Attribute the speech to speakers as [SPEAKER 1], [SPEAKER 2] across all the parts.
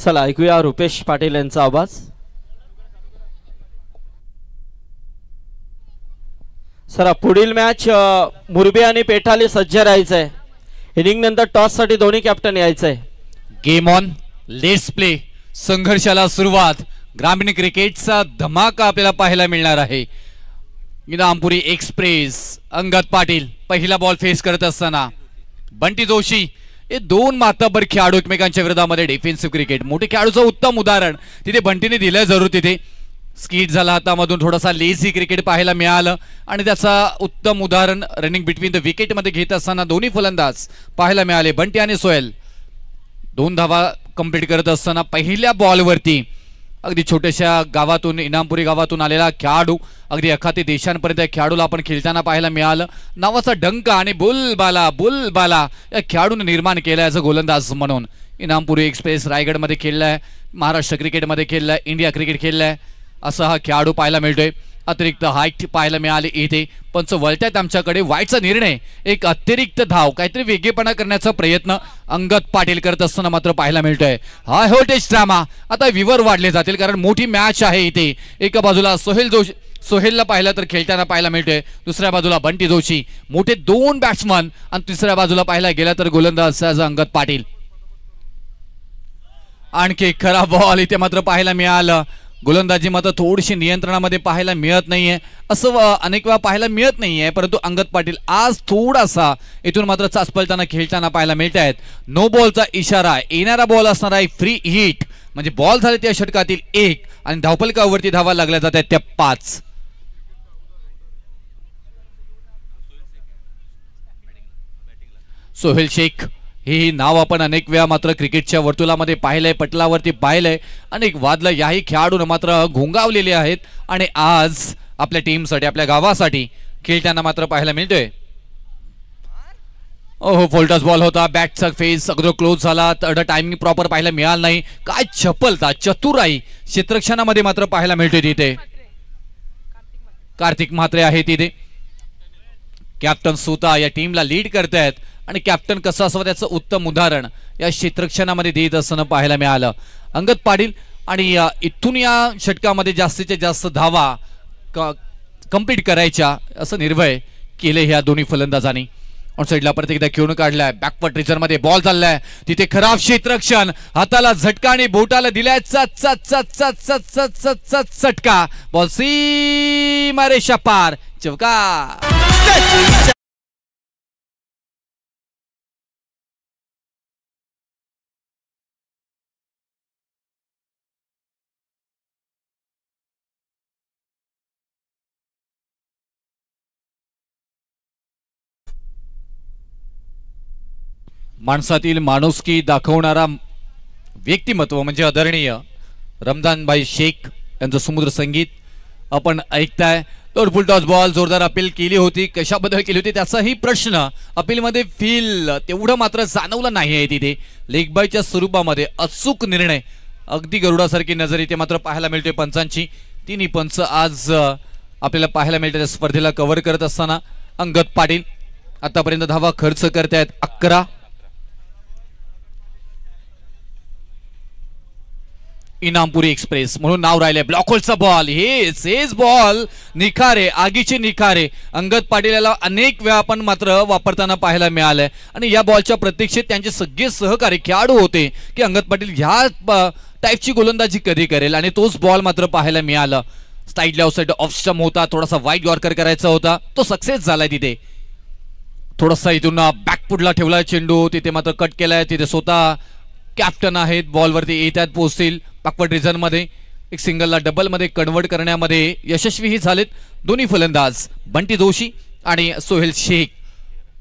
[SPEAKER 1] चला ऐकूया रुपेश पाटील यांचा आवाज. सर पुढील मॅच मुरबी आणि पेठाली सज्ज राहायचंय. इनिंग नंतर टॉस साठी दोन्ही कॅप्टन यायचंय.
[SPEAKER 2] Game on, let's play. संघर्षाला सुरुवात. ग्रामीण क्रिकेटचा धमाका आपल्याला पाहायला मिळणार आहे. इनामपुरी एक्सप्रेस अंगद पाटील पहिला बॉल फेस करत असताना बंटी जोशी हे दोन माताबर खेळाडू एकमेकांच्या विरोधामध्ये डिफेन्सिव्ह क्रिकेट. मोठे खेळाडूचं उत्तम उदाहरण तिथे बंटीने दिलं. जरूर तिथे स्कीट झाला हातामधून, थोडासा लेझी क्रिकेट पाहायला मिळालं आणि त्याचा उत्तम उदाहरण रनिंग बिटवीन द विकेट मध्ये घेत असताना दोन्ही फलंदाज पाहायला मिळाले. बंटी आणि सोहेल 2 धावा कंप्लीट करत असताना पहिल्या बॉलवरती अगदी छोट्याशा गावातून, इनामपुरी गावातून आलेला खेळाडू, अगदी अखाती देशांपर्यंत खेळाडूला आपण खेळताना पाहायला मिळालं. नावाचा डंक आणि बुलबाला बुलबाला या खेळाडूने निर्माण केला याचं गोलंदाज म्हणून. इनामपुरी एक्सप्रेस रायगडमध्ये खेळलाय, महाराष्ट्र क्रिकेटमध्ये खेळलाय, इंडिया क्रिकेट खेळलाय, असा हा खेळाडू पाहायला मिळतोय. अतिरिक्त हाईट पाहायला मिळाली इथे. पंच वळतायत आमच्याकडे. वाईटचा निर्णय, एक अतिरिक्त धाव, काहीतरी वेगळेपणा करण्याचा प्रयत्न अंगद पाटील करत असताना मात्र पाहायला मिळतोय. High voltage drama. आता विवर वाढले जातील कारण मोठी मॅच आहे इथे. एका बाजूला सोहेलला पाहिलं तर खेळताना पाहायला मिळतोय, दुसऱ्या बाजूला बंटी जोशी, मोठे 2 बॅट्समन, आणि तिसऱ्या बाजूला पाहायला गेला तर गोलंदाज अंगद पाटील. आणखी खरा बॉल इथे मात्र पाहायला मिळालं. गोलंदाजी मात्र थोडीशी नियंत्रणामध्ये पाहायला मिळत नाहीये, असं अनेक वेळा पाहायला मिळत नाहीये. परंतु अंगद पाटील आज थोडासा इथून मात्र चाचपलताना खेळताना पाहायला मिळत आहेत. नो बॉलचा इशारा, येणारा बॉल असणार आहे फ्री हिट, म्हणजे बॉल झाले त्या षटकातील 1 आणि धावफलकावरती धावा लागल्या जात आहेत त्या 5. सोहेल शेख हे नाव आपण अनेक वेळा मात्र क्रिकेटच्या वर्तुळामध्ये पाहिलंय, पटलावरती पाहिलंय. अनेक वादळ याही खेळाडूंना मात्र घोंगावलेले आहेत आणि आज आपल्या टीमसाठी, आपल्या गावासाठी खेळताना मात्र पाहायला मिळतोय. ओहो, फोल्टस बॉल होता. बॅटचा फेस अगदी क्लोज झाला, तर टायमिंग प्रॉपर पाहायला मिळालं नाही. काय चपलता, चतुराई क्षेत्ररक्षणामध्ये मात्र पाहायला मिळतोय तिथे. कार्तिक म्हात्रे आहे तिथे. कॅप्टन सुता या टीमला लीड करतायत आणि कॅप्टन कसं असावं त्याचं उत्तम उदाहरण या क्षेत्ररक्षणामध्ये देत असताना पाहायला मिळालं. अंगद पाटील आणि इथून या षटकामध्ये जास्तीत जास्त धावा कंप्लीट करायच्या असं निर्भय केले ह्या दोन्ही फलंदाजांनी. ऑन साईडला परत एकदा खेळून काढलाय. बॅकवर्ड रिझन मध्ये बॉल चाललाय, तिथे खराब क्षेत्ररक्षण, हाताला झटका आणि बोटाला दिलाय चटका. बॉल सीमा रेषा पार, चौका. माणसातील माणुसकी दाखवणारा व्यक्तिमत्व म्हणजे आदरणीय रमजानभाई शेख यांचं समुद्र संगीत आपण ऐकताय. तर फुल टॉस बॉल, जोरदार अपील केली होती, कशाबद्दल केली होती त्याचाही प्रश्न अपीलमध्ये फील तेवढं मात्र जाणवलं नाही आहे तिथे. लेग बायच्या स्वरूपामध्ये अचूक निर्णय, अगदी गरुडासारखी नजर इथे मात्र पाहायला मिळते पंचांची. तिन्ही पंच आज आपल्याला पाहायला मिळते स्पर्धेला कव्हर करत असताना. अंगद पाटील आतापर्यंत धावा खर्च करतायत 11. इनामपुरी एक्सप्रेस म्हणून नाव राहिले. ब्लॉक होलचा बॉल, हेच बॉल, निखारे, आगीचे निखारे अंगद पाटील याला अनेक वेळा आपण मात्र वापरताना पाहायला मिळालंय. आणि या बॉलच्या प्रतीक्षेत त्यांचे सगळे सहकारी खेळाडू होते की अंगद पाटील ह्या टाईपची गोलंदाजी कधी करेल, आणि तोच बॉल मात्र पाहायला मिळाला. साईड लेफ्ट ऑफ स्टंप होता, थोडासा वाईड यॉर्कर करायचा होता, तो सक्सेस झालाय तिथे. थोडासा इथून बॅकफुटला ठेवलाय चेंडू, तिथे मात्र कट केलाय. तिथे स्वतः कॅप्टन आहेत, बॉलवरती येतात, पोहोचतील. बॅकवर्ड रिझन मध्ये एक सिंगलला डबल मध्ये कन्वर्ट करण्यामध्ये यशस्वीही झालेत दोन्ही फलंदाज बंटी जोशी आणि सोहेल शेख.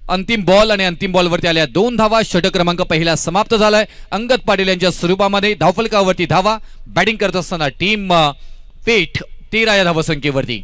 [SPEAKER 2] अंतिम बॉल आणि अंतिम बॉलवरती आल्या 2 धावा. षटक क्रमांक पहिला समाप्त झालाय. अंगद पाटील यांच्या स्वरूपामध्ये धावफलकावरती धावा. बॅटिंग करत असताना टीम पेठ 13 या धावसंख्येवरती.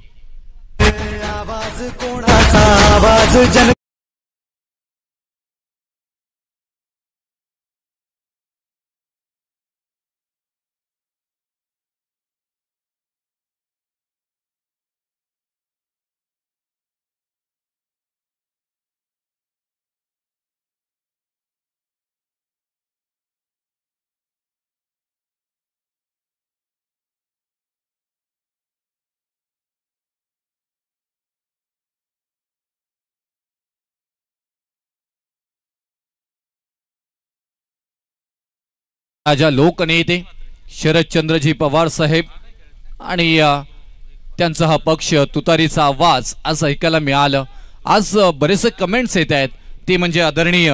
[SPEAKER 2] राजा लोकनेते शरदचंद्रजी पवार साहेब आणि त्यांचा हा पक्ष तुतारीचा आवाज आज ऐकायला मिळालं. आज बरेचसे कमेंट्स येत आहेत, ते म्हणजे आदरणीय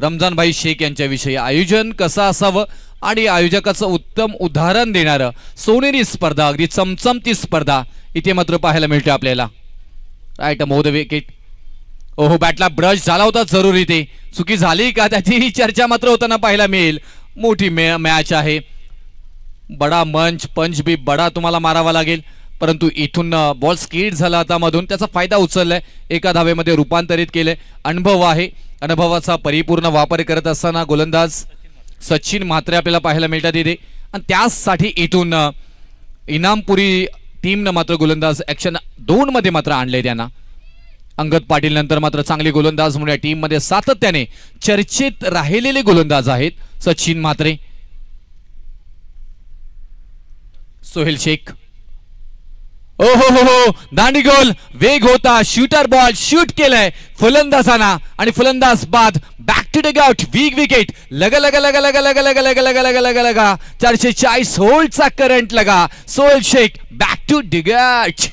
[SPEAKER 2] रमजानभाई शेख यांच्याविषयी. आयोजन कसं असावं आणि आयोजकाचं उत्तम उदाहरण देणारं सोनेरी स्पर्धा, अगदी चमचमती स्पर्धा इथे मात्र पाहायला मिळते आपल्याला. राईट मोद विकेट. ओहो, बॅटला ब्रश झाला होता जरुरी, ते चुकी झाली का त्याची चर्चा मात्र होताना पाहायला मिळेल. मोठी मॅच आहे, बडा मंच, पंच भी बडा तुम्हाला मारावा लागेल. परंतु इथून बॉल स्किड झाला आता मधून, त्याचा फायदा उचललाय, एका धावेमध्ये रूपांतरित केलंय. अनुभव आहे, अनुभवाचा परिपूर्ण वापर करत असताना गोलंदाज सचिन म्हात्रे आपल्याला पाहायला मिळतात इथे. आणि त्यासाठी इथून इनामपुरी टीमनं मात्र गोलंदाज ऍक्शन 2 मध्ये मात्र आणले त्यांना. अंगद पाटील नंतर मात्र चांगले गोलंदाज म्हणून या टीम मध्ये सातत्याने चर्चेत राहिलेले गोलंदाज आहेत सचिन म्हात्रे. सोहेल शेख. ओ हो, दांडी गोल, वेग होता, शूटर बॉल शूट केलाय फलंदाजांना आणि फलंदाज बाद. Back to the out, weak wicket. लगा लगा लगा लगा लगा लगा लगा लगा लगा लगा लगा 440 होल्डचा करंट लगा. Sohail Shaikh back to the out.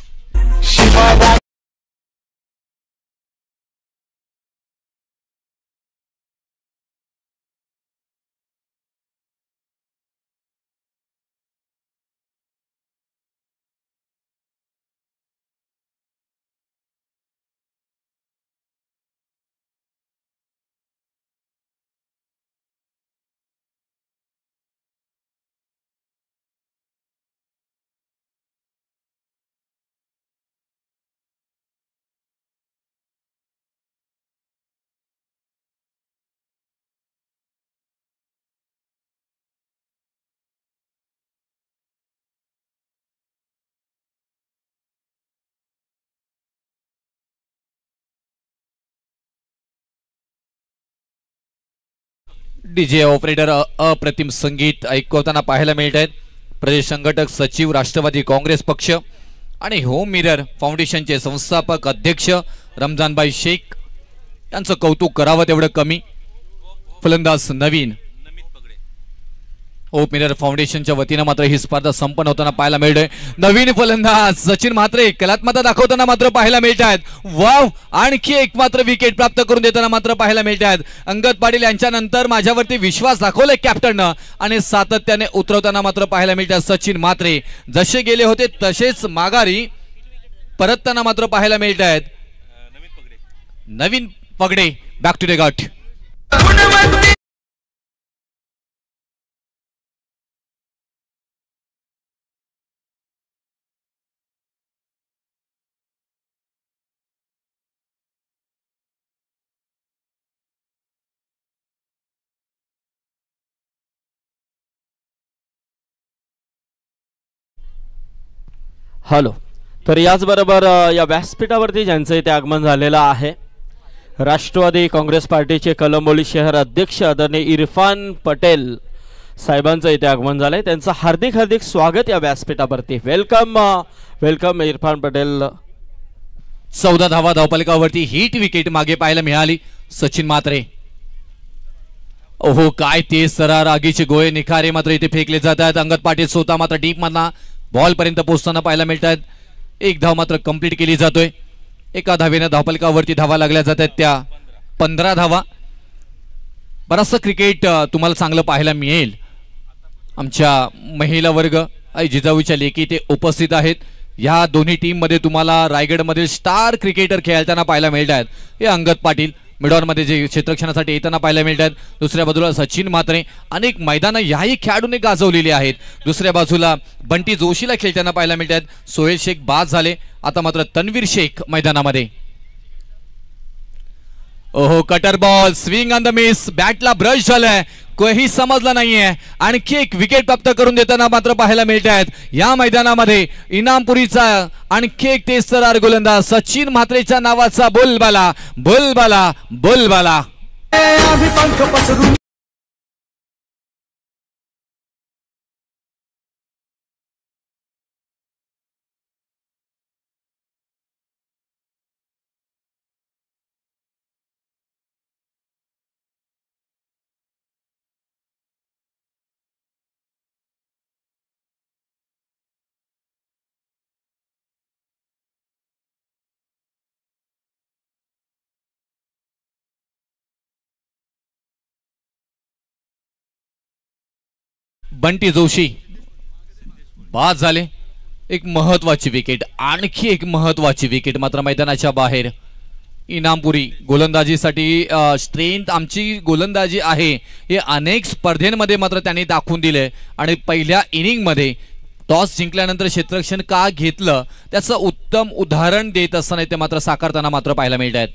[SPEAKER 2] DJ operator अप्रतिम संगीत ऐकवताना पाहायला मिळत आहेत. प्रदेश संघटक सचिव राष्ट्रवादी काँग्रेस पक्ष आणि होम मिरर फाउंडेशनचे संस्थापक अध्यक्ष रमजानभाई शेख यांचं कौतुक करावं तेवढं कमी. फलंदाज नवीन. होम मिरर फाउंडेशनच्या वतीनं मात्र ही स्पर्धा संपन्न होताना पाहायला मिळतोय. नवीन फलंदाज सचिन म्हात्रे कलात्मकता दाखवताना मात्र पाहायला मिळत आहेत. वाव, आणखी एक मात्र विकेट प्राप्त करून देताना मात्र पाहायला मिळत आहेत. अंगद पाटील यांच्यानंतर माझ्यावरती विश्वास दाखवलाय कॅप्टननं आणि सातत्याने उतरवताना मात्र पाहायला मिळतात सचिन म्हात्रे. जसे गेले होते तसेच माघारी परतताना मात्र पाहायला मिळत आहेत. नवीन पगडे बॅक टू द गट.
[SPEAKER 1] हॅलो. तर याचबरोबर या व्यासपीठावरती ज्यांचं इथे आगमन झालेलं आहे, राष्ट्रवादी काँग्रेस पार्टीचे कलंबोली शहर अध्यक्ष आदरणीय इरफान पटेल साहेबांचं इथे आगमन झालंय. त्यांचं हार्दिक हार्दिक स्वागत या व्यासपीठावरती. Welcome welcome Irfan Patel.
[SPEAKER 2] 14 धावा धावपलकावरती हिट विकेट मागे पाहायला मिळाली सचिन म्हात्रे. ओहो, काय ते सरार आगीचे गोळे निखारे मात्र इथे फेकले जात आहेत. अंगद पाटील स्वतः मात्र डीप मधला बॉल पर्यंत पोहोचताना पाहायला मिळत आहेत. एक धाव मात्र कंप्लीट केली जातोय. एका धावेनं धावपलकावरती धावा लागल्या जात आहेत त्या 15 धावा. बराचसा क्रिकेट तुम्हाला चांगलं पाहायला मिळेल. आमच्या महिला वर्ग आई जिजाऊच्या लेकी ते उपस्थित आहेत. या दोन्ही टीम मध्ये तुम्हाला रायगडमधील स्टार क्रिकेटर खेळताना पाहायला मिळत आहेत. हे अंगद पाटील मिडॉनमध्ये जे क्षेत्ररक्षणासाठी येताना पाहायला मिळतात. दुसऱ्या बाजूला सचिन म्हात्रे अनेक मैदानं याही खेळाडूने गाजवलेली आहेत. दुसऱ्या बाजूला बंटी जोशीला खेळताना पाहायला मिळतात. सोहेल शेख बाद झाले, आता मात्र तन्वीर शेख मैदानामध्ये. ओहो, cutter ball swing on the miss, बॅटला ब्रश झालाय, काही समजलं नाहीये. आणखी एक विकेट प्राप्त करून देताना मात्र पाहायला मिळत आहेत या मैदानामध्ये. इनामपुरीचा आणखी एक तेजतर्रार गोलंदाज सचिन म्हात्रेच्या नावाचा बोलबाला बोलबाला बोलबाला. बंटी जोशी बाद झाले. एक महत्वाची विकेट, आणखी एक महत्वाची विकेट मात्र मैदानाच्या बाहेर. इनामपुरी गोलंदाजीसाठी स्ट्रेंथ आमची गोलंदाजी आहे हे अनेक स्पर्धेमध्ये मात्र त्यांनी दाखवून दिले. आणि पहिल्या इनिंगमध्ये टॉस जिंकल्यानंतर क्षेत्ररक्षण का घेतलं त्याचं उत्तम उदाहरण देत असताना ते मात्र साकारताना मात्र पाहायला मिळत आहेत.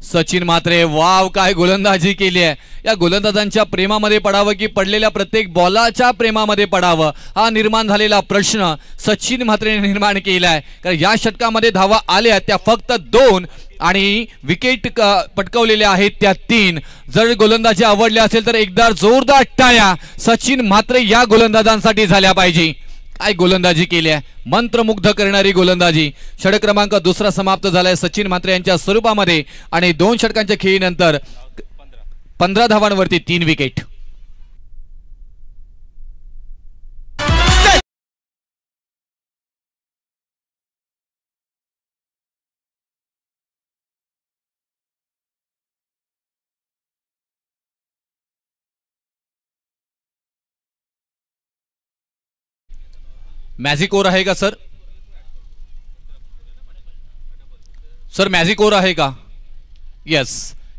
[SPEAKER 2] सचिन म्हात्रे वाव काय गोलंदाजी केली आहे. या गोलंदाजांच्या प्रेमामध्ये पडावं की पडलेल्या प्रत्येक बॉलाच्या प्रेमामध्ये पडावं हा निर्माण झालेला प्रश्न सचिन म्हात्रेने निर्माण केलाय. कारण या षटकामध्ये धावा आल्या त्या फक्त 2 आणि विकेट पटकावलेल्या आहेत त्या 3. जर गोलंदाजी आवडली असेल तर एकदा जोरदार टाळ्या सचिन म्हात्रे या गोलंदाजांसाठी झाल्या पाहिजे. काय गोलंदाजी केली आहे, मंत्रमुग्ध करणारी गोलंदाजी. षटक क्रमांक 2 समाप्त झालाय सचिन म्हात्रे यांच्या स्वरूपामध्ये आणि 2 षटकांच्या खेळीनंतर 15 धावांवरती 3 विकेट. मॅजिक ओव्हर आहे का सर? सर मॅजिक ओव्हर आहे का? Yes,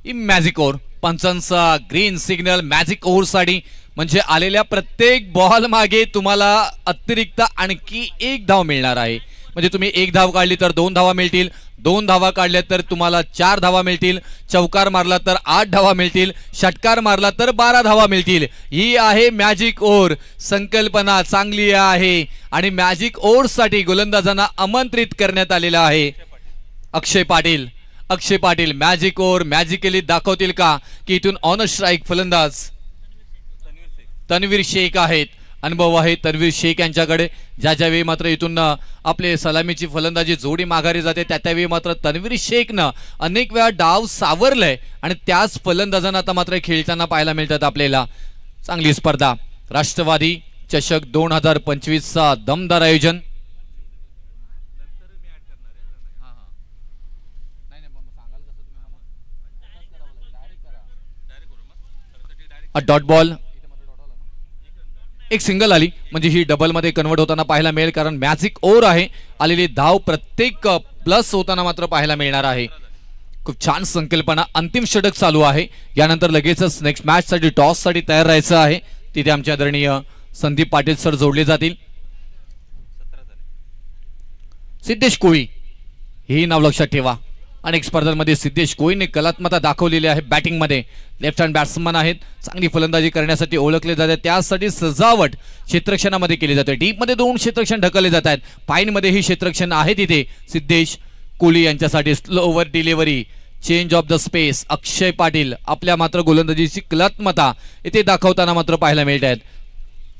[SPEAKER 2] magic over. पंचांचा ग्रीन सिग्नल मॅजिक ओव्हर साठी. म्हणजे आलेल्या प्रत्येक बॉल मागे तुम्हाला अतिरिक्त आणखी 1 धाव मिळणार आहे. म्हणजे तुम्ही 1 धाव काढली तर 2 धावा मिळतील, 2 धावा काढल्या तर तुम्हाला 4 धावा मिळतील, चौकार मारला तर 8 धावा मिळतील, षटकार मारला तर 12 धावा मिळतील. ही आहे मॅजिक ओव्हर. संकल्पना चांगली आहे आणि मॅजिक ओव्हर साठी गोलंदाजांना आमंत्रित करण्यात आलेलं आहे. अक्षय पाटील मॅजिक ओव्हर मॅजिकली दाखवतील का की इथून ऑन स्ट्राईक फलंदाज तन्वीर शेख आहेत. अनुभव आहे तन्वीर शेख यांच्याकडे. ज्यावेळी मात्र इथून आपले सलामीची फलंदाजी जोडी माघारी जाते त्यावेळी मात्र तन्वीर शेखनं अनेक वेळा डाव सावरलंय आणि त्याच फलंदाजांना आता मात्र खेळताना पाहायला मिळतात आपल्याला. चांगली स्पर्धा. राष्ट्रवादी चषक 2025चा दमदार आयोजन. Dot ball. एक सिंगल आली म्हणजे ही डबल मध्ये कन्वर्ट होताना पाहायला मिळेल कारण मॅजिक ओव्हर आहे. आलेली धाव प्रत्येक प्लस होताना मात्र पाहायला मिळणार आहे. खूप छान संकल्पना. अंतिम षटक चालू आहे. यानंतर लगेचच नेक्स्ट मॅच साठी टॉस साठी तयार राहायचं आहे. तिथे आमचे आदरणीय संदीप पाटील सर जोडले जातील. सिद्धेश कोळी हे नाव लक्षात ठेवा. अनेक स्पर्धांमध्ये सिद्धेश कोळीने कलात्मकता दाखवलेली आहे. बॅटिंग मध्ये लेफ्ट हँड बॅट्समन आहेत. चांगली फलंदाजी करण्यासाठी ओळखले जातात. त्यासाठी सजावट क्षेत्ररक्षणामध्ये केली जाते. डीप मध्ये 2 क्षेत्ररक्षण ढकलले जात आहेत. फाईन मध्ये ही क्षेत्ररक्षण आहे तिथे सिद्धेश कोहली यांच्यासाठी. Slow over delivery change of the space. Akshay Patil आपल्या मात्र गोलंदाजीची कलात्मकता इथे दाखवताना मात्र पाहायला मिळत आहेत.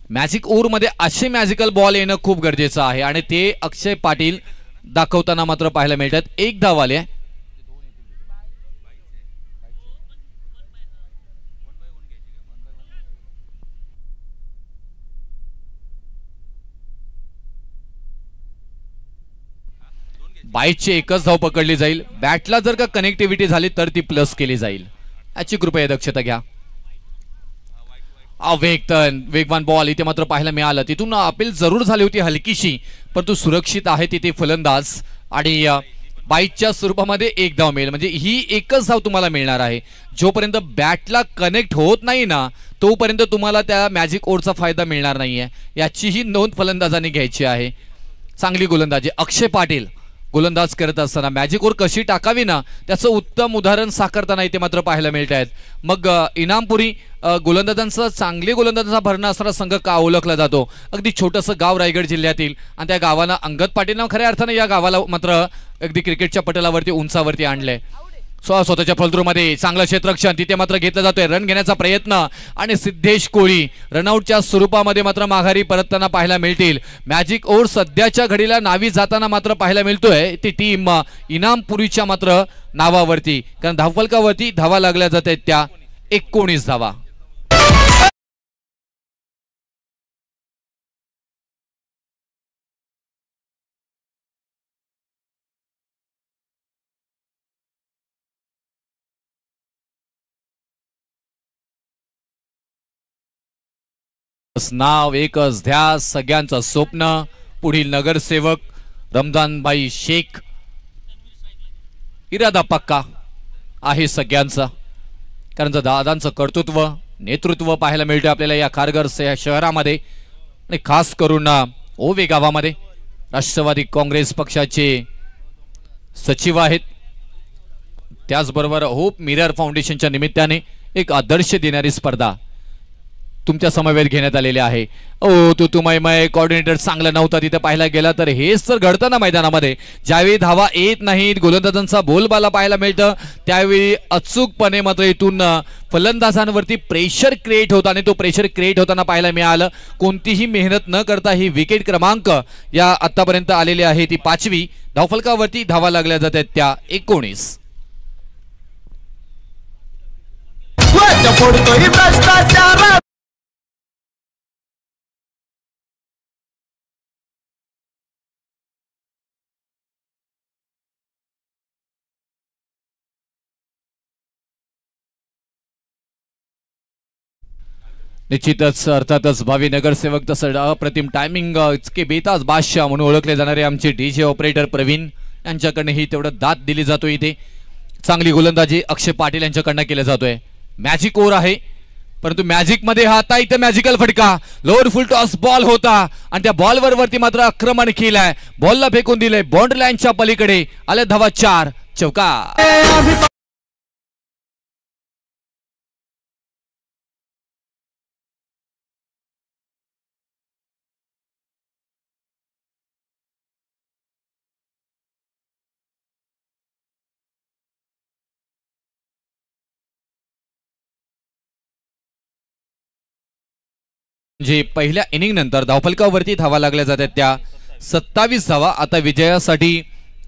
[SPEAKER 2] मॅजिक ओव्हर मध्ये असे मॅजिकल बॉल येणं खूप गरजेचं आहे आणि ते अक्षय पाटील दाखवताना मात्र पाहायला मिळतात. 1 धाव आले. बाईटची 1च धाव पकडली जाईल. बॅटला जर का कनेक्टिव्हिटी झाली तर ती प्लस केली जाईल. याची कृपया दक्षता घ्या. वेगवान बॉल इथे मात्र पाहायला मिळालं. तिथून अपील जरूर झाली होती हलकीशी परंतु सुरक्षित आहे तिथे फलंदाज आणि बाईटच्या स्वरूपामध्ये 1 धाव मिळेल. म्हणजे ही 1च धाव तुम्हाला मिळणार आहे. जोपर्यंत बॅटला कनेक्ट होत नाही ना तोपर्यंत तुम्हाला त्या मॅजिक ओव्हरचा फायदा मिळणार नाहीये. याचीही नोंद फलंदाजांनी घ्यायची आहे. चांगली गोलंदाजी. अक्षय पाटील गोलंदाज करत असताना मॅजिक ओव्हर कशी टाकावी ना त्याचं उत्तम उदाहरण साकारताना इथे मात्र पाहायला मिळत आहेत. मग इनामपुरी गोलंदाजांचा चांगले गोलंदाजांचा भरणा असणारा संघ का ओळखला जातो? अगदी छोटंसं गाव रायगड जिल्ह्यातील आणि त्या गावाला अंगद पाटील खऱ्या अर्थाने या गावाला मात्र अगदी क्रिकेटच्या पटलावरती उंचावरती आणलंय. स्वतःच्या फलद्रूमध्ये चांगलं क्षेत्ररक्षण तिथे मात्र घेतलं जातोय. रन घेण्याचा प्रयत्न आणि सिद्धेश कोळी रनआउटच्या स्वरूपामध्ये मात्र माघारी परतताना पाहायला मिळतील. मॅजिक ओव्हर सध्याच्या घडीला नावी जाताना मात्र पाहायला मिळतोय ती टीम इनामपुरीच्या मात्र नावावरती. कारण धावफलकावरती धावा लागल्या जात आहेत त्या 19 धावा. नाव एकच ध्यास सगळ्यांचं स्वप्न पुढील नगरसेवक रमजानभाई शेख. इरादा पक्का आहे सगळ्यांचा, कारण दादांचं कर्तृत्व नेतृत्व पाहायला मिळते आपल्याला या खारघर शहरामध्ये आणि खास करून ओवे गावामध्ये. राष्ट्रवादी काँग्रेस पक्षाचे सचिव आहेत, त्याचबरोबर होप मिरर फाउंडेशनच्या निमित्ताने एक आदर्श देणारी स्पर्धा तुमच्या समवेत घेण्यात आलेली आहे. तुमय कोऑर्डिनेटर चांगला नव्हता तिथे पाहायला गेला तर हेच तर घडतं ना मैदानामध्ये. ज्यावेळी धावा येत नाहीत, गोलंदाजांचा बोलबाला पाहायला मिळतं, त्यावेळी अचूकपणे मात्र इथून फलंदाजांवरती प्रेशर क्रिएट होता आणि तो प्रेशर क्रिएट होताना पाहायला मिळालं. कोणतीही मेहनत न करता ही विकेट क्रमांक या आतापर्यंत आलेली आहे ती 5वी. धावफलकावरती धावा लागल्या जातात त्या 19. निश्चितच अर्थातच भावी नगरसेवक तसं अप्रतिम टायमिंग इतके बेताज बादशाह म्हणून ओळखले जाणारे आमचे डीजे ऑपरेटर प्रवीण यांच्याकडनं ही तेवढं दात दिली जातो. इथे चांगली गोलंदाजी अक्षय पाटील यांच्याकडनं केलं जातोय. मॅजिक ओव्हर आहे, परंतु मॅजिक मध्ये हा आता इथे मॅजिकल फटका. लोअर फुल टॉस बॉल होता आणि त्या बॉलवर वरती मात्र आक्रमण केलंय, बॉलला फेकून दिलंय बाउंड्री लाईनच्या पलीकडे. आले धावा 4 चौका. जे पहिल्या इनिंग नंतर धावफलकावरती धावा लागल्या जातात त्या 27 धावा. आता विजयासाठी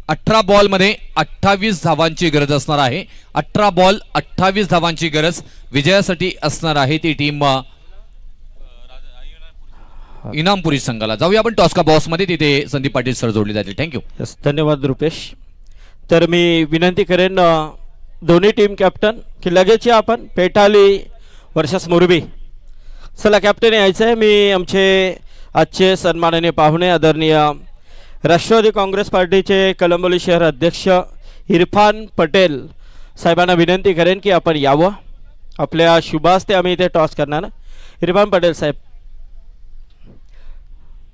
[SPEAKER 2] 18 बॉल मध्ये 28 धावांची गरज असणार आहे. 18 बॉल 28 धावांची गरज विजयासाठी असणार आहे ती टीम इनामपुरी संघाला. जाऊया आपण टॉस का बॉस मध्ये, तिथे संदीप पाटील सर जोडले जातील. थँक्यू.
[SPEAKER 1] धन्यवाद रुपेश. तर मी विनंती करेन दोन्ही टीम कॅप्टन की लगेच आपण पेटाली वर्सेस मोरबी. चला कॅप्टन यायचं आहे. मी आमचे आजचे सन्माननीय पाहुणे आदरणीय राष्ट्रवादी काँग्रेस पार्टीचे कलंबोली शहर अध्यक्ष इरफान पटेल साहेबांना विनंती करेन की आपण यावं. आपल्या शुभास्ते आम्ही इथे टॉस करणार. इरफान पटेल साहेब,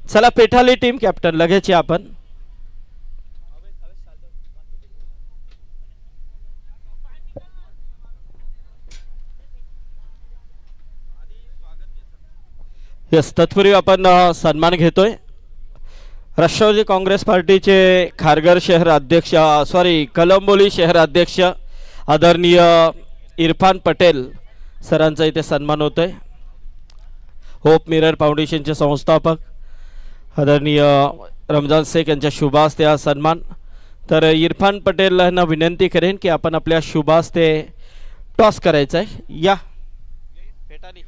[SPEAKER 1] चला पेठाली टीम कॅप्टन लगेच या आपण. यस, तत्पूर्वी आपण सन्मान घेतोय राष्ट्रवादी काँग्रेस पार्टीचे खारघर शहर अध्यक्ष कलंबोली शहर अध्यक्ष आदरणीय इरफान पटेल सरांचा इथे सन्मान होतोय. होप मिरर फाउंडेशनचे संस्थापक आदरणीय रमजान शेख यांच्या शुभास्ते हा सन्मान. तर इरफान पटेल यांना विनंती करेन की आपण आपल्या शुभास्ते टॉस करायचा आहे. या पेटाली.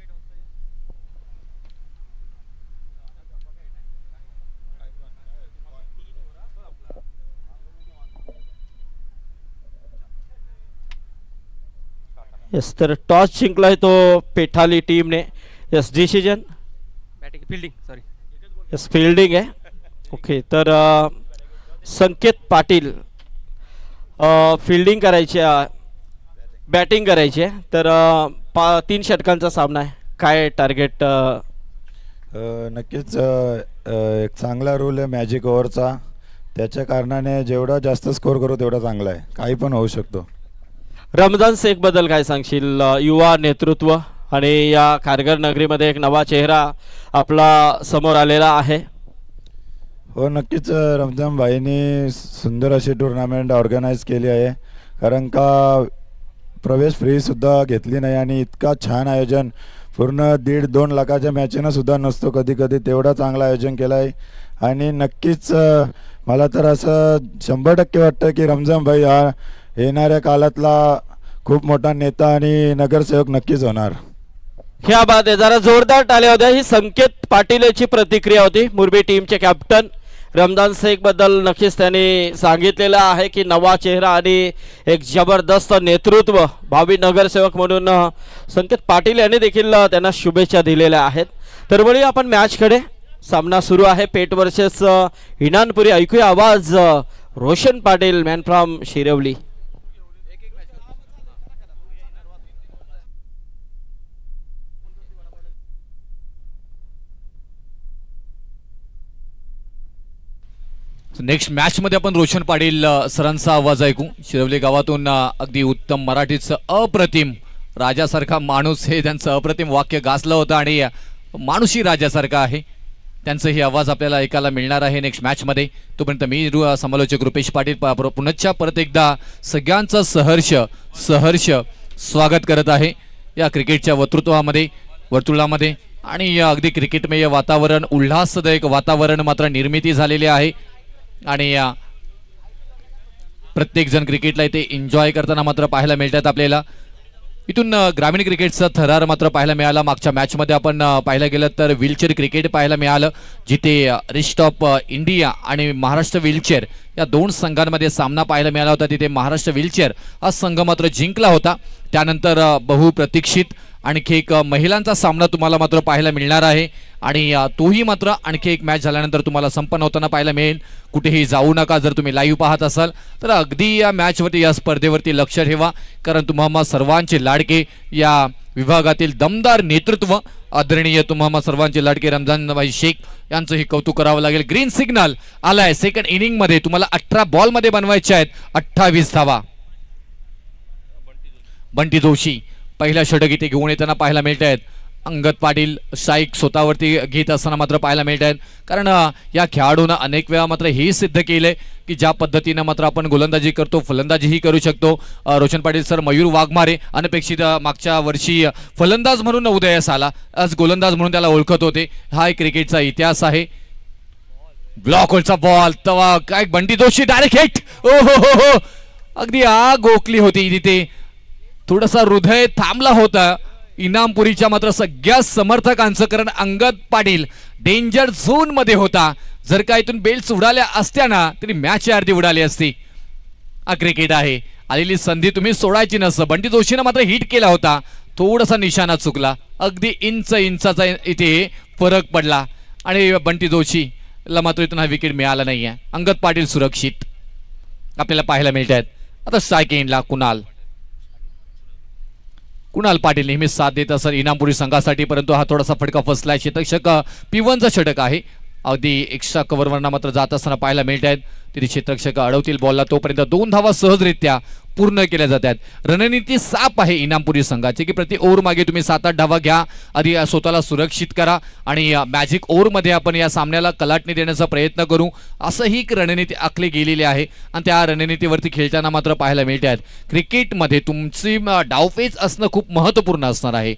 [SPEAKER 1] यस, तर टॉस जिंकलाय तो पेठाली टीमने. Yes, decision
[SPEAKER 3] batting fielding sorry
[SPEAKER 1] yes fielding आहे. ओके, तर संकेत पाटील फील्डिंग करायची बॅटिंग करायची आहे. तर 3 षटकांचा सामना आहे. काय टार्गेट?
[SPEAKER 4] नक्कीच एक चांगला रूल आहे मॅजिक ओव्हरचा, त्याच्या कारणाने जेवढा जास्त स्कोर करू तेवढा चांगला आहे, काही पण होऊ शकतो.
[SPEAKER 1] रमजान शेख बद्दल काय सांगशील? युवा नेतृत्व आणि या खारघर नगरीमध्ये एक नवा चेहरा आपला समोर आलेला आहे.
[SPEAKER 4] हो, नक्कीच रमजान भाईंनी सुंदर अशी टुर्नामेंट ऑर्गनाईज केली आहे, कारण का प्रवेश फ्रीसुद्धा घेतली नाही आणि इतका छान आयोजन पूर्ण 1.5-2 लाखाच्या मॅचेनं सुद्धा नसतो कधी कधी, तेवढा चांगलं आयोजन केलं आहे. आणि नक्कीच मला तर असं 100% वाटतं की रमजान भाई हा येणाऱ्या काळातला खूप मोठा नेता आणि नगरसेवक नक्कीच होणार.
[SPEAKER 1] ह्या बाद जरा जोरदार टाळ्या होत्या. ही संकेत पाटील याची प्रतिक्रिया होती, मुरबी टीमचे कॅप्टन रमजान शेख बद्दल नक्कीच त्यांनी सांगितलेलं आहे की नवा चेहरा आणि एक जबरदस्त नेतृत्व भावी नगरसेवक म्हणून संकेत पाटील यांनी देखील त्यांना शुभेच्छा दिलेल्या आहेत. तर वळी आपण मॅचकडे. सामना सुरू आहे पेठ वर्सेस इनानपुरी. ऐकूया आवाज Roshan Patil man from Shirwali.
[SPEAKER 2] Next match मध्ये आपण रोशन पाटील सरांचा आवाज ऐकू. शिरवली गावातून अगदी उत्तम मराठीचं अप्रतिम राजासारखा माणूस हे त्यांचं अप्रतिम वाक्य गाजलं होतं आणि माणूसही राजासारखा आहे. त्यांचाही आवाज आपल्याला ऐकायला मिळणार आहे नेक्स्ट मॅच मध्ये. तोपर्यंत मी समालोचक रुपेश पाटील पुनश्च परत एकदा सगळ्यांचं सहर्ष स्वागत करत आहे या क्रिकेटच्या वर्तुळामध्ये आणि अगदी क्रिकेटमय वातावरण, उल्हासदायक वातावरण मात्र निर्मिती झालेली आहे आणि प्रत्येक जण क्रिकेटला इथे एन्जॉय करताना मात्र पाहायला मिळतात आपल्याला. इथून ग्रामीण क्रिकेटचा थरार मात्र पाहायला मिळाला. मागच्या मॅचमध्ये आपण पाहायला गेलं तर व्हीलचेअर क्रिकेट पाहायला मिळालं, जिथे रिस्ट ऑफ इंडिया आणि महाराष्ट्र व्हीलचेअर या दोन संघांमध्ये सामना पाहायला मिळाला होता. तिथे महाराष्ट्र व्हीलचेअर हा संघ मात्र जिंकला होता. त्यानंतर बहुप्रतीक्षित आणखी एक महिलांचा सामना तुम्हाला मात्र पाहायला मिळणार आहे आणि तोही मात्र आणखी एक मॅच झाल्यानंतर तुम्हाला संपन्न होताना पाहायला मिळेल. कुठेही जाऊ नका. जर तुम्ही लाईव्ह पाहत असाल तर अगदी या मॅचवरती, या स्पर्धेवरती लक्ष ठेवा, कारण तुम्हाला सर्वांचे लाडके या विभागातील दमदार नेतृत्व आदरणीय तुम्हाला सर्वांचे लाडके रमजान भाई शेख यांचंही कौतुक करावं लागेल. ग्रीन सिग्नल आलाय. सेकंड इनिंग मध्ये तुम्हाला 18 बॉल मध्ये बनवायचे आहेत 28 धावा. बंटी जोशी पहिला षटक इथे घेऊन येताना पाहायला मिळत आहेत. अंगद पाटील स्ट्राईक स्वतःवरती घेत असताना मात्र पाहायला मिळत आहेत, कारण या खेळाडूंना अनेक वेळा मात्र हे सिद्ध केलंय की ज्या पद्धतीनं मात्र आपण गोलंदाजी करतो फलंदाजीही करू शकतो. रोशन पाटील सर मयूर वाघमारे अनपेक्षित मागच्या वर्षी फलंदाज म्हणून उदयास आला, आज गोलंदाज म्हणून त्याला ओळखत होते. हा एक क्रिकेटचा इतिहास आहे. ब्लॉक होलचा बॉल तवा काय बंटी जोशी डायरेक्ट हिट. ओ हो, अगदी आग ओकली होती तिथे. थोडासा हृदय थांबला होता इनामपुरीच्या मात्र सगळ्या समर्थकांचं, कारण अंगद पाटील डेंजर झोन मध्ये होता. जर का इथून बेल्स उडाल्या असत्या ना तरी मॅच अर्धी उडाली असती. हा क्रिकेट आहे, आलेली संधी तुम्ही सोडायची नसतं. बंटी जोशीनं मात्र हिट केला होता, थोडासा निशाणा चुकला, अगदी इंचाचा इथे फरक पडला आणि बंटी जोशीला मात्र इथून हा विकेट मिळाला नाहीये. अंगद पाटील सुरक्षित आपल्याला पाहायला मिळत आहेत. आता स्ट्राईक एंडला कुणाल पाटील नेहमीच साथ देत असत इनामपुरी संघासाठी, परंतु हा थोडासा फटका फसलाय. क्षेत्ररक्षक P1चा षटक आहे, अगदी एक्स्ट्रा कव्हरवरना मात्र जात असताना पाहायला मिळत आहेत. तिथे क्षेत्ररक्षक अडवतील बॉलला, तोपर्यंत 2 धावा सहजरित्या पूर्ण केल्या जातात. रणनीती साफ आहे इनामपुरी संघाची की प्रति ओव्हर मागे तुम्ही 7-8 धावा घ्या, आधी स्वतःला सुरक्षित करा आणि मॅजिक ओव्हरमध्ये आपण या सामन्याला कलाटणी देण्याचा प्रयत्न करू, असं ही रणनीती आखली गेलेली आहे आणि त्या रणनीतीवरती खेळताना मात्र पाहायला मिळत आहेत. क्रिकेटमध्ये तुमची डावपेच असणं खूप महत्त्वपूर्ण असणार आहे.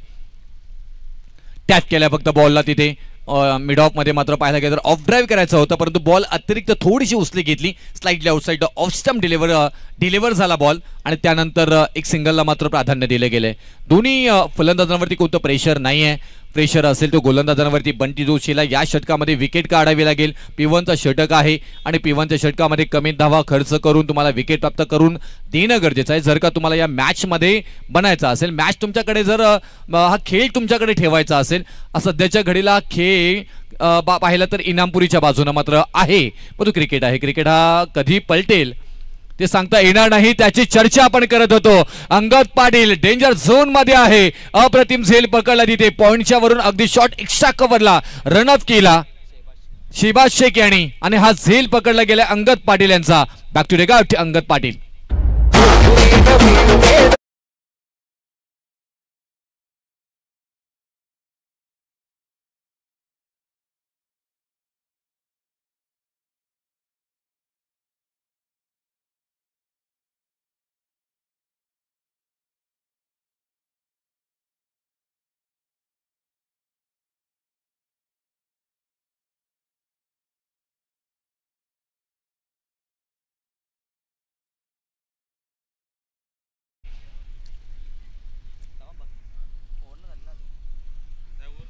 [SPEAKER 2] टॅप केल्या फक्त बॉलला तिथे मिड ऑफ मध्ये मात्र पाहायला गेलं तर ऑफ ड्राईव्ह करायचा होता, परंतु बॉल अतिरिक्त थोडीशी उचली घेतली, slightly outside off stump deliver झाला बॉल आणि त्यानंतर एक सिंगलला मात्र प्राधान्य दिले गेले. दोन्ही फलंदाजांवरती कोणतं प्रेशर नाही आहे. प्रेशर असेल तो गोलंदाजांवरती. बंटी जोशीला या षटकामध्ये विकेट काढावी लागेल. P1चा षटक आहे आणि P1च्या षटकामध्ये कमी धावा खर्च करून तुम्हाला विकेट प्राप्त करून देणं गरजेचं आहे जर का तुम्हाला या मॅच मध्ये बनायचा असेल. मॅच तुमच्याकडे जर हा खेळ तुमच्याकडे ठेवायचा असेल, सध्याच्या घडीला खेळ पाहिलं तर इनामपुरीच्या बाजूने मात्र आहे, परंतु क्रिकेट आहे. क्रिकेट हा कधी पलटेल ते सांगता येणार नाही, त्याची चर्चा आपण करत होतो. अंगद पाटील डेंजर झोन मध्ये आहे, अप्रतिम झेल पकडला तिथे पॉइंटच्या वरून, अगदी शॉट एक्स्ट्रा कव्हरला रनअप केला शिबाज शेख यांनी आणि हा झेल पकडला गेला अंगद पाटील यांचा. बॅक टू रेगाउट अंगद पाटील.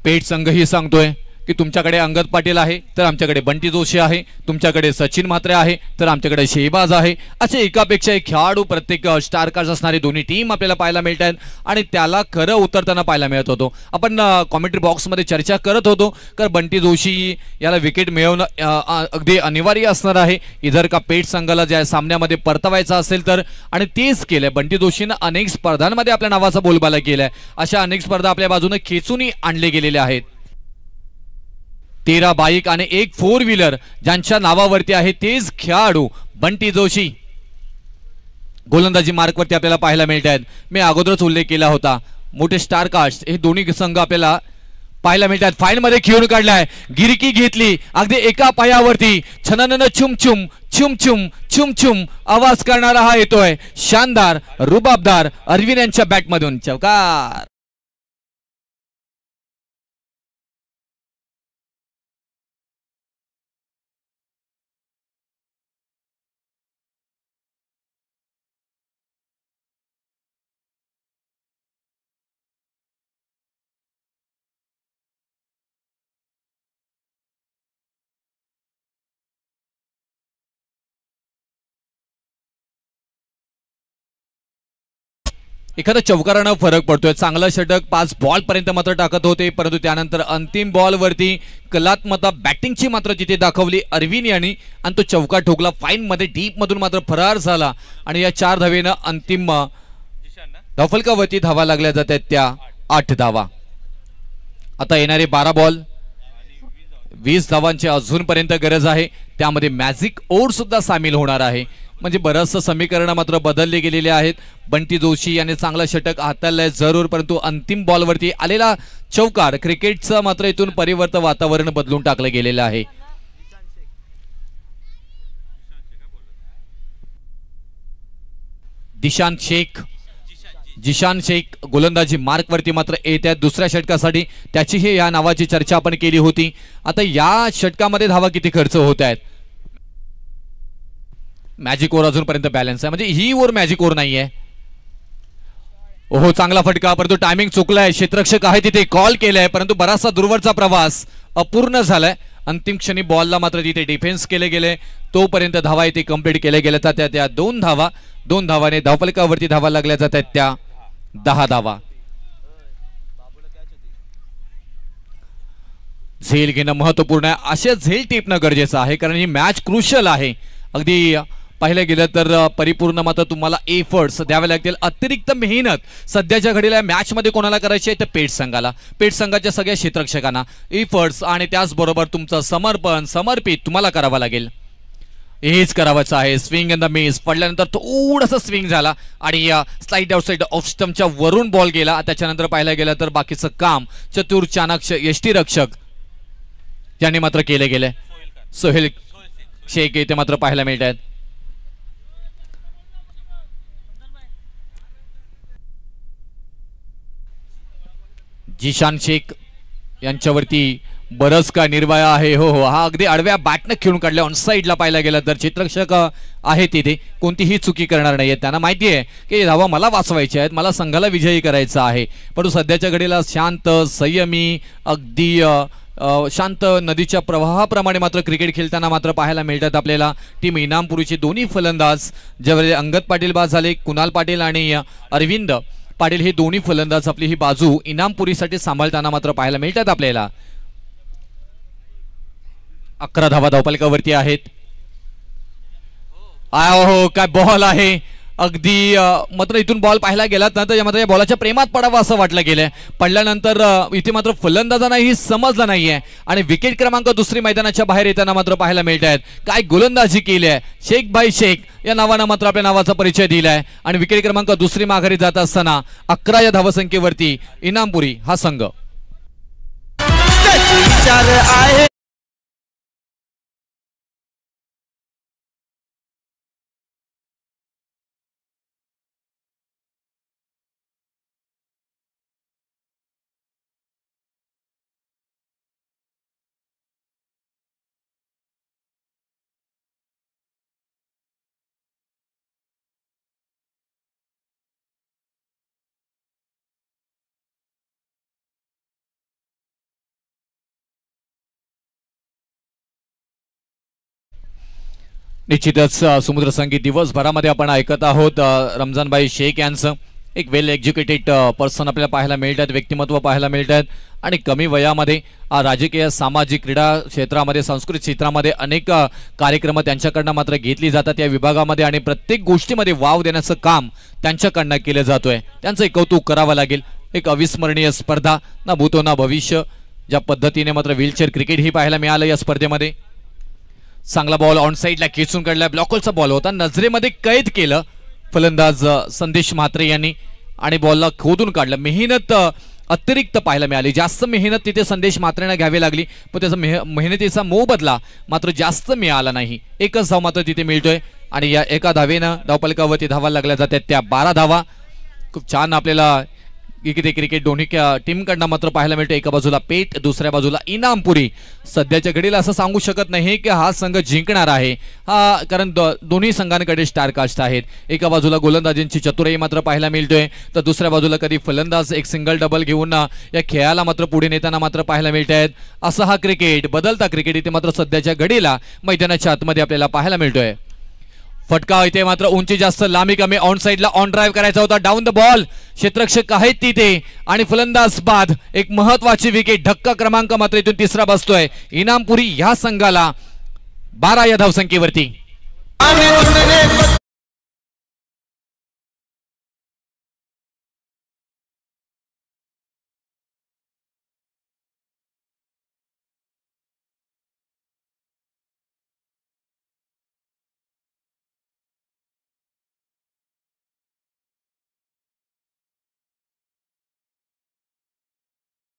[SPEAKER 2] पेठ संघ ही सांगतोय की तुमच्याकडे अंगद पाटील आहे तर आमच्याकडे बंटी जोशी आहे, तुमच्याकडे सचिन म्हात्रे आहे तर आमच्याकडे शेहबाज आहे, असे एकापेक्षा एक खेळाडू प्रत्येक स्टार कास्ट असणारी दोन्ही टीम आपल्याला पाहायला मिळत आहेत आणि त्याला खरं उतरताना पाहायला मिळत होतो. आपण कॉमेंट्री बॉक्समध्ये चर्चा करत होतो की बंटी जोशी याला विकेट मिळवणं अगदी अनिवार्य असणार आहे इधर का पेठ संघाला ज्या सामन्यामध्ये परतवायचा असेल तर, आणि तेच केलंय. बंटी जोशीनं अनेक स्पर्धांमध्ये आपल्या नावाचा बोलबाला केलाय. अशा अनेक स्पर्धा आपल्या बाजूने खेचूनही आणले गेलेले आहेत. 13 बाईक आणि 1 4 व्हीलर ज्यांच्या नावावरती आहे तेच खेळाडू बंटी जोशी गोलंदाजी मार्कवरती आपल्याला पाहायला मिळत आहेत. मी अगोदरच उल्लेख केला होता, मोठे स्टार कास्ट हे दोन्ही संघ आपल्याला पाहायला मिळतात. फाईन मध्ये खेळून काढलाय, गिरकी घेतली अगदी एका पायावरती, छननन छुम छुम छुम छुम छुम छुम आवाज करणारा हा येतोय. शानदार रुबाबदार अरविंद यांच्या बॅटमधून चौकार. एखादा चौकारानं फरक पडतोय. चांगला षटक 5 बॉल पर्यंत मात्र टाकत होते, परंतु त्यानंतर अंतिम बॉल वरती कलात्मक बॅटिंगची मात्र तिथे दाखवली अरविंद यांनी आणि तो चौका ठोकला. फाईन मध्ये डीप मधून मात्र फरार झाला आणि या 4 धावेनं अंतिम धावफलकावरती धावा लागल्या जातात त्या 8 धावा. आता येणारे 12 बॉल 20 धावांची अजूनपर्यंत गरज आहे. त्यामध्ये मॅजिक ओव्हर सुद्धा सामील होणार आहे. म्हणजे बरंचसं समीकरण मात्र बदलले गेलेले आहेत. बंटी जोशी याने चांगला षटक हाताळलंय जरूर, परंतु अंतिम बॉलवरती आलेला चौकार क्रिकेटचं मात्र इथून परिवर्तन वातावरण बदलून टाकलं गेलेलं आहे. जिशान शेख गोलंदाजी मार्कवरती मात्र येत्या दुसऱ्या षटकासाठी त्याचीही या नावाची चर्चा आपण केली होती. आता या षटकामध्ये धावा किती खर्च होत आहेत? मॅजिक ओव्हर अजूनपर्यंत बॅलन्स आहे, म्हणजे ही ओव्हर मॅजिक ओव्हर नाहीये. ओहो, चांगला फटका, परंतु टायमिंग चुकलाय. क्षेत्ररक्षक आहे तिथे, कॉल केलाय, परंतु बराचसा दूरवरचा प्रवास अपूर्ण झालाय. अंतिम क्षणी बॉलला मात्र तिथे डिफेन्स केले गेले, तोपर्यंत धावा इथे कंप्लीट केल्या गेल्या जातात. त्या 2 धावा, 2 धावाने धावफलकावरती धावा लागल्या जातात त्या 10 धावा. झेल घेणं महत्वपूर्ण आहे. अशा झेल टिपणं गरजेचं आहे, कारण ही मॅच क्रुशियल आहे. अगदी पाहिलं गेलं तर परिपूर्ण मात्र तुम्हाला एफर्ट्स द्यावे लागतील. अतिरिक्त मेहनत सध्याच्या घडीला मॅच मध्ये कोणाला करायची आहे तर पेठ संघाला, पेठ संघाच्या सगळ्या क्षेत्ररक्षकांना एफर्ट्स आणि त्याचबरोबर तुमचं समर्पित तुम्हाला करावं लागेल. हेच करावायचं आहे. स्विंग इन द मिस पडल्यानंतर थोडासा स्विंग झाला आणि स्लाइड आउटसाइड ऑफ स्टंपच्या वरून बॉल गेला. त्याच्यानंतर पाहायला गेलं तर बाकीचं काम चतुर चाणक्य यष्टीरक्षक ज्यांनी मात्र केले गेले. सोहेल शेख इथे मात्र पाहायला मिळत आहेत. जिशान शेख यांच्यावरती बरंच काय निर्भय आहे. हो हो, हा अगदी आडव्या बॅटनं खेळून काढल्या. ऑन साईडला पाहायला गेलं तर चित्ररक्षक आहे तिथे, कोणतीही चुकी करणार नाहीये. त्यांना माहिती आहे की धावा मला वाचवायच्या आहेत, मला संघाला विजयी करायचा आहे. परंतु सध्याच्या घडीला शांत संयमी अगदी शांत नदीच्या प्रवाहाप्रमाणे मात्र क्रिकेट खेळताना मात्र पाहायला मिळतात आपल्याला. टीम इनामपुरीचे दोन्ही फलंदाज ज्यावेळी अंगद पाटील बाद झाले, कुणाल पाटील आणि अरविंद पाटील हे दोन्ही फलंदाज आपली ही बाजू इनामपुरीसाठी सांभाळताना मात्र पाहायला मिळतात आपल्याला. 11 धावा धावफलकावरती आहेत. हो, काय बॉल आहे. अगदी मात्र इथून बॉल पाहायला गेला तर यामध्ये या बॉलाच्या प्रेमात पडावं असं वाटलं गेलंय. पडल्यानंतर इथे मात्र फलंदाजांनाही समजलं नाहीये आणि विकेट क्रमांक दुसरी मैदानाच्या बाहेर येताना मात्र पाहायला मिळत आहेत. काय गोलंदाजी केली आहे. शेख भाई शेख या नावानं मात्र आपल्या नावाचा परिचय दिलाय आणि विकेट क्रमांक दुसरी माघारी जात असताना 11 या धावसंख्येवरती इनामपुरी हा संघ निश्चितच समुद्र संगीत दिवसभरामध्ये आपण ऐकत आहोत रमजानभाई शेख यांचं. एक वेल एज्युकेटेड पर्सन आपल्याला पाहायला मिळतात, व्यक्तिमत्व पाहायला मिळतात आणि कमी वयामध्ये राजकीय, सामाजिक, क्रीडा क्षेत्रामध्ये, सांस्कृतिक क्षेत्रामध्ये अनेक कार्यक्रम त्यांच्याकडनं मात्र घेतली जातात या विभागामध्ये आणि प्रत्येक गोष्टीमध्ये वाव देण्याचं काम त्यांच्याकडनं केलं जातोय. त्यांचं एक कौतुक करावं लागेल. एक अविस्मरणीय स्पर्धा, ना भूतो ना भविष्य. ज्या पद्धतीने मात्र व्हीलचेअर क्रिकेट ही पाहायला मिळालं या स्पर्धेमध्ये. चांगला बॉल ऑन साईडला खेचून काढला, ब्लॉकलचा बॉल होता, नजरेमध्ये कैद केलं फलंदाज संदेश म्हात्रे यांनी आणि बॉलला खोदून काढलं. मेहनत अतिरिक्त पाहायला मिळाली, जास्त मेहनत तिथे संदेश म्हात्रेंना घ्यावी लागली, पण त्याचा मेहनतीचा मोबदला मात्र जास्त मिळाला नाही. एकच धाव मात्र तिथे मिळतोय आणि या एका धावेनं धावफलकावरती धावा लागल्या जातात त्या 12 धावा. खूप छान आपल्याला इकडे क्रिकेट दोन्ही टीमकडनं मात्र पाहायला मिळतं. एका बाजूला पेठ, दुसऱ्या बाजूला इनामपुरी. सध्याच्या घडीला असं सांगू शकत नाही की हा संघ जिंकणार आहे, कारण दोन्ही संघांकडे स्टारकास्ट आहेत. एका बाजूला गोलंदाजींची चतुराई मात्र पाहायला मिळतोय, तर दुसऱ्या बाजूला कधी फलंदाज एक सिंगल डबल घेऊन या खेळाला मात्र पुढे नेताना मात्र पाहायला मिळत आहेत. असं हा क्रिकेट, बदलता क्रिकेट इथे मात्र सध्याच्या घडीला मैदानाच्या आतमध्ये आपल्याला पाहायला मिळतोय. फटका इथे मात्र उंची जास्त, लांबी कमी. ऑन साइडला ऑन ड्राईव्ह करायचा होता, डाऊन द बॉल. क्षेत्ररक्षक आहेत तिथे आणि फलंदाज बाद. एक महत्वाची विकेट, धक्का क्रमांक मात्र इथून तिसरा बसतोय इनामपुरी ह्या संघाला 12 या धावसंख्येवरती.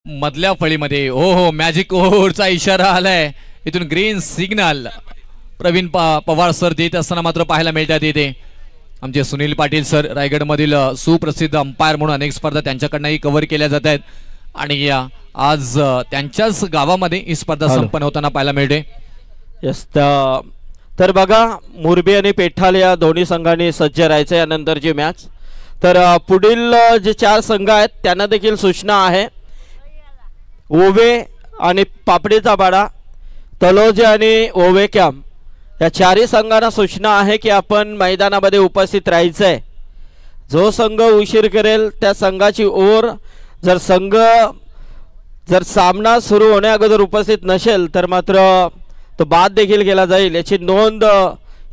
[SPEAKER 2] मधल्या फळीमध्ये हो मॅजिक ओव्हरचा इशारा आलाय. इथून green signal Pravin Pawar sir देत असताना मात्र पाहायला मिळतात. इथे आमचे सुनील पाटील सर, रायगडमधील सुप्रसिद्ध अंपायर म्हणून अनेक स्पर्धा त्यांच्याकडनंही कव्हर केल्या जात आहेत आणि आज त्यांच्याच गावामध्ये ही स्पर्धा संपन्न होताना पाहायला मिळते.
[SPEAKER 1] यस, तर बघा मुरबी आणि पेठाल या दोन्ही संघांनी सज्ज राहायचं यानंतरची मॅच. तर पुढील जे 4 संघ आहेत त्यांना देखील सूचना आहे. ओवे आणि पापडीचा पाडा, तलोजे आणि ओवे कॅम्प या 4ही संघांना सूचना आहे की आपण मैदानामध्ये उपस्थित राहायचं आहे. जो संघ उशीर करेल त्या संघाची ओर, जर सामना सुरू होण्या अगोदर उपस्थित नसेल तर मात्र तो बाद देखील केला जाईल. याची नोंद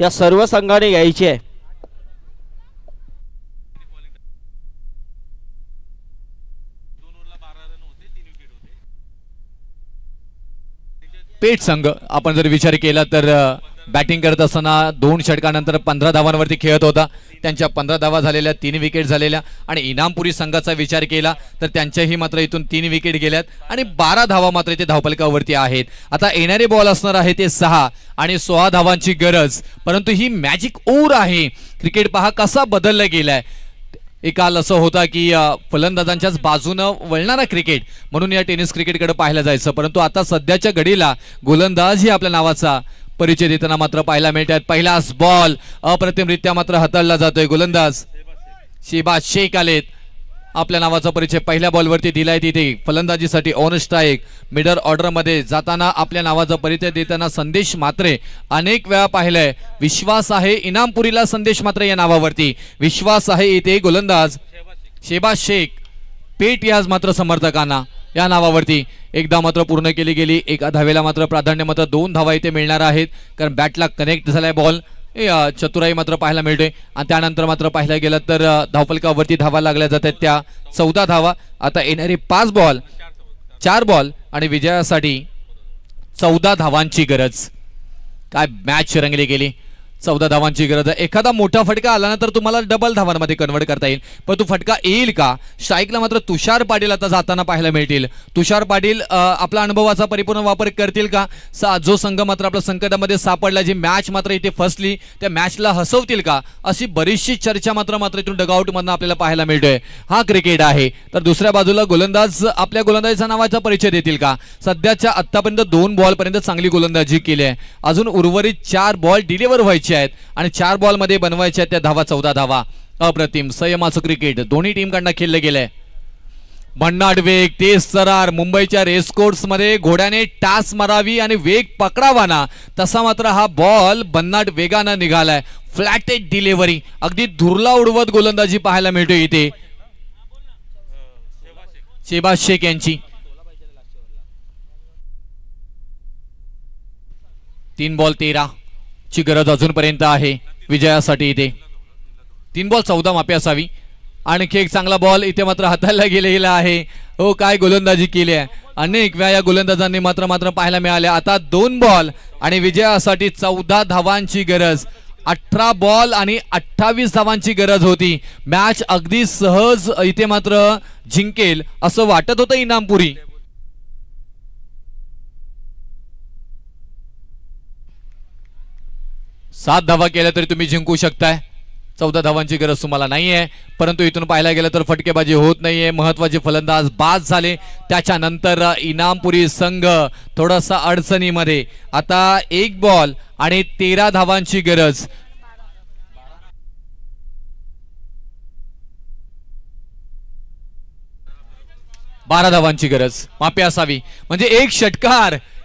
[SPEAKER 1] या सर्व संघांनी घ्यायची आहे.
[SPEAKER 2] पेठ संघ आपण जर विचार केला तर बॅटिंग करत असताना 2 षटकानंतर 15 धावांवरती खेळत होता. त्यांच्या 15 धावा झालेल्या, 3 विकेट झालेल्या आणि इनामपुरी संघाचा विचार केला तर त्यांच्याही मात्र इथून 3 विकेट गेल्यात आणि 12 धावा मात्र इथे धावफलकावरती आहेत. आता येणारे बॉल असणार आहे ते 6 आणि 16 धावांची गरज, परंतु ही मॅजिक ओव्हर आहे. क्रिकेट पहा कसा बदलला गेलाय. एक काल असं होता की फलंदाजांच्याच बाजूनं वळणारा क्रिकेट म्हणून या टेनिस क्रिकेटकडे पाहायला जायचं, परंतु आता सध्याच्या घडीला गोलंदाज ही आपल्या नावाचा परिचय देताना मात्र पाहायला मिळतात. पहिलाच बॉल अप्रतिमरित्या मात्र हाताळला जातोय. गोलंदाज शेबाज शेख आलेत, आपल्या नावाचा परिचय पहिल्या बॉलवरती दिलाय. तिथे फलंदाजीसाठी ऑन स्ट्राईक मिडल ऑर्डरमध्ये जाताना आपल्या नावाचा परिचय देताना संदेश म्हात्रे अनेक वेळा पाहिलंय. विश्वास आहे इनामपुरीला संदेश म्हात्रे या नावावरती, विश्वास आहे इथे गोलंदाज शेबाज शेख पेठ याच मात्र समर्थकांना या नावावरती. एकदा मात्र पूर्ण केली गेली, एका धावेला मात्र प्राधान्य, मात्र 2 धावा इथे मिळणार आहेत कारण बॅटला कनेक्ट झालाय बॉल. चतुराई मात्र पाहायला मिळते आणि त्यानंतर मात्र पाहायला गेलं तर धावफलकावरती धावा लागल्या जातात त्या 14 धावा. आता येणारे 5 बॉल 4 बॉल आणि विजयासाठी 14 धावांची गरज. काय मॅच रंगली गेली. 14 धावांची गरज आहे. एखादा मोठा फटका आला ना तर तुम्हाला डबल धावांमध्ये कन्वर्ट करता येईल, पण तो फटका येईल का. स्ट्राईकला मात्र तुषार पाटील आता जाताना पाहायला मिळतील. तुषार पाटील आपला अनुभवाचा परिपूर्ण वापर करतील का. जो संघ मात्र आपल्या संकटामध्ये सापडला, जी मॅच मात्र इथे फसली त्या मॅचला हसवतील का, अशी बरीचशी चर्चा मात्र इथून डगआउट मधून आपल्याला पाहायला मिळतोय. हा क्रिकेट आहे. तर दुसऱ्या बाजूला गोलंदाज आपल्या गोलंदाजीचा नावाचा परिचय देतील का. सध्याच्या आतापर्यंत 2 बॉल पर्यंत चांगली गोलंदाजी केली आहे. अजून उर्वरित 4 बॉल डिलिव्हर व्हायचे आहेत आणि 4 बॉल मध्ये बनवायच्या त्या धावा 14 धावा. अप्रतिम संयमाचं क्रिकेट दोन्ही टीम कडनं खेळलं गेलंय. भन्नाट वेग, तेज सरार. मुंबईच्या रेसकोर्स मध्ये घोड्याने टास मारावी आणि वेग पकडावा ना, तसा मात्र हा बॉल भन्नाट वेगानं निघालाय. फ्लॅटेड डिलिव्हरी, अगदी धुरला उडवत गोलंदाजी पाहायला मिळते इथे शेहबाज शेख यांची. 3 बॉल 13 ची गरज अजूनपर्यंत आहे विजयासाठी. इथे 3 बॉल 14 माफी असावी. आणखी एक चांगला बॉल इथे मात्र हाताळला गेलेला आहे. हो, काय गोलंदाजी केली आहे. अनेक वेळा या गोलंदाजांनी मात्र पाहायला मिळाले. आता 2 बॉल आणि विजयासाठी 14 धावांची गरज. 18 बॉल आणि 28 धावांची गरज होती. मॅच अगदी सहज इथे मात्र जिंकेल असं वाटत होतं इनामपुरी. सात धावा केल्या तरी तुम्ही जिंकू शकताय. 14 धावांची गरज तुम्हाला नाहीये. परंतु इथून पाहायला गेलं तर फटकेबाजी होत नाहीये. महत्वाचे फलंदाज बाद झाले. त्याच्यानंतर इनामपुरी संघ थोडासा अडचणीमध्ये. आता 1 बॉल आणि 13 धावांची गरज. बारा धावांची गरज माफी असावी. म्हणजे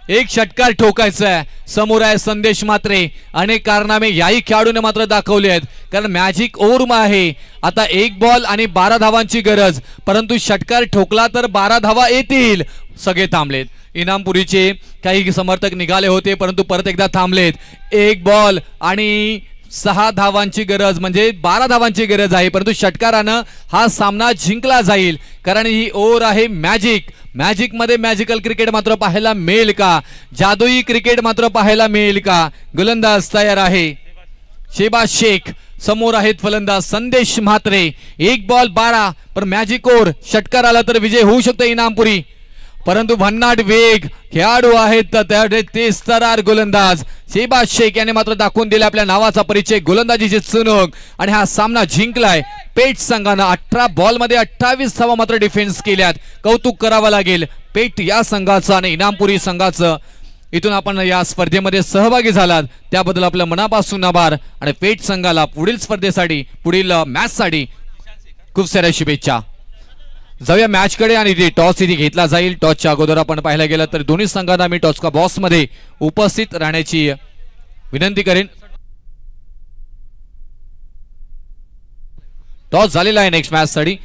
[SPEAKER 2] एक षटकार ठोकायचा आहे. समोर आहे संदेश म्हात्रे. अनेक कारनामे याही खेळाडूने मात्र दाखवले आहेत, कारण मॅजिक ओव्हर आहे. आता 1 बॉल आणि 12 धावांची गरज. परंतु षटकार ठोकला तर 12 धावा येतील. सगळे थांबलेत. इनामपुरीचे काही समर्थक निघाले होते परंतु परत एकदा थांबलेत. 1 बॉल आणि 6 धावांची गरज, म्हणजे 12 धावांची गरज आहे. परंतु षटकारानं हा सामना जिंकला जाईल, कारण ही ओव्हर आहे मॅजिक मध्ये मॅजिकल क्रिकेट मात्र पाहायला मिळेल का? जादुई क्रिकेट मात्र पाहायला मिळेल का? गोलंदाज तयार आहे शेहबाज शेख. समोर आहेत फलंदाज संदेश म्हात्रे. 1 बॉल 12 पण मॅजिक ओव्हर. षटकार आला तर विजय होऊ शकतो इनामपुरी. परंतु भन्नाट वेग खेळाडू आहेत ते स्तरार गोलंदाज शेहबाज शेख याने मात्र दाखवून दिला आपल्या नावाचा परिचय. गोलंदाजीची चुनूक आणि हा सामना जिंकलाय पेठ संघानं. 18 बॉल मध्ये 28 धावा मात्र डिफेन्स केल्यात. कौतुक करावं लागेल पेठ या संघाचं आणि इनामपुरी संघाचं. इथून आपण या स्पर्धेमध्ये सहभागी झालात त्याबद्दल आपल्या मनापासून आभार. आणि पेठ संघाला पुढील स्पर्धेसाठी, पुढील मॅच साठी खूप साऱ्या शुभेच्छा. जाऊया मॅच कडे. आणि इथे टॉस इथे घेतला जाईल. टॉसच्या अगोदर आपण पाहायला गेलं तर दोन्ही संघांना मी टॉस का बॉक्स मध्ये उपस्थित राहण्याची विनंती करेन. टॉस झालेला आहे नेक्स्ट मॅच साठी.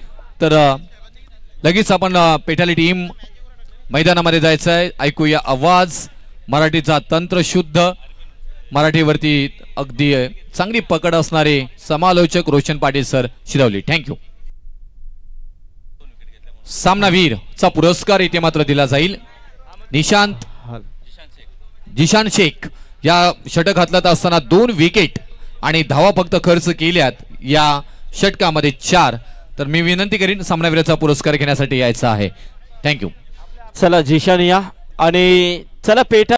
[SPEAKER 2] तर लगेच आपण पेठाली टीम मैदानामध्ये जायचं आहे. ऐकूया आवाज मराठीचा तंत्रशुद्ध. मराठीवरती अगदी चांगली पकड असणारे समालोचक रोशन पाटील सर शिरवली. थँक्यू. सामनावीर चा पुरस्कार इथे मात्र दिला जाईल जिशान शेख. या षटक हातलात असताना 2 विकेट आणि धावा फक्त खर्च केल्यात या षटकामध्ये 4. तर मी विनंती करीन सामनावीराचा पुरस्कार घेण्यासाठी यायचा आहे. थँक्यू.
[SPEAKER 1] चला जिशान या आणि चला पेठा